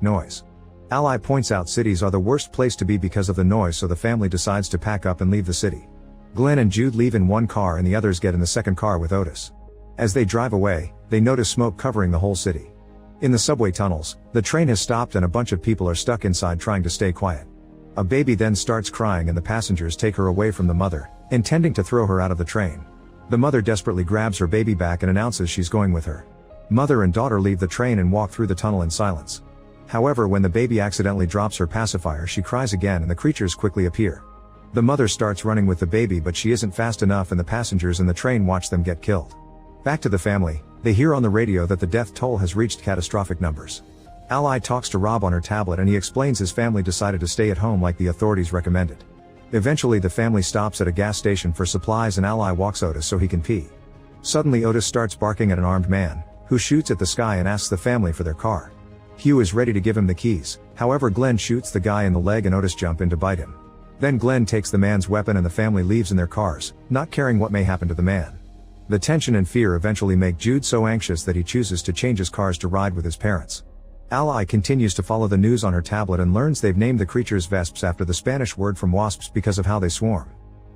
Noise. Ally points out cities are the worst place to be because of the noise, so the family decides to pack up and leave the city. Glenn and Jude leave in one car and the others get in the second car with Otis. As they drive away, they notice smoke covering the whole city. In the subway tunnels, the train has stopped and a bunch of people are stuck inside trying to stay quiet. A baby then starts crying and the passengers take her away from the mother, intending to throw her out of the train. The mother desperately grabs her baby back and announces she's going with her. Mother and daughter leave the train and walk through the tunnel in silence. However, when the baby accidentally drops her pacifier, she cries again and the creatures quickly appear. The mother starts running with the baby, but she isn't fast enough and the passengers in the train watch them get killed. Back to the family, they hear on the radio that the death toll has reached catastrophic numbers. Ally talks to Rob on her tablet and he explains his family decided to stay at home like the authorities recommended. Eventually the family stops at a gas station for supplies and Ally walks Otis so he can pee. Suddenly Otis starts barking at an armed man, who shoots at the sky and asks the family for their car. Hugh is ready to give him the keys, however Glenn shoots the guy in the leg and Otis jumps in to bite him. Then Glenn takes the man's weapon and the family leaves in their cars, not caring what may happen to the man. The tension and fear eventually make Jude so anxious that he chooses to change his cars to ride with his parents. Ally continues to follow the news on her tablet and learns they've named the creatures Vesps after the Spanish word from wasps because of how they swarm.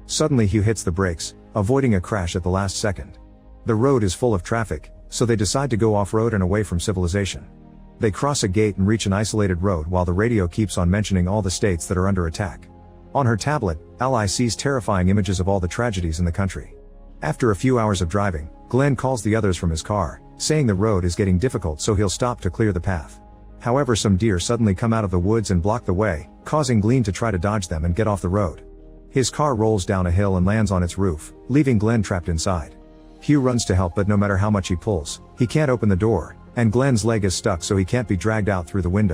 Suddenly Hugh hits the brakes, avoiding a crash at the last second. The road is full of traffic, so they decide to go off-road and away from civilization. They cross a gate and reach an isolated road while the radio keeps on mentioning all the states that are under attack. On her tablet, Ally sees terrifying images of all the tragedies in the country. After a few hours of driving, Glenn calls the others from his car, saying the road is getting difficult so he'll stop to clear the path. However, some deer suddenly come out of the woods and block the way, causing Glenn to try to dodge them and get off the road. His car rolls down a hill and lands on its roof, leaving Glenn trapped inside. Hugh runs to help, but no matter how much he pulls, he can't open the door, and Glenn's leg is stuck so he can't be dragged out through the window.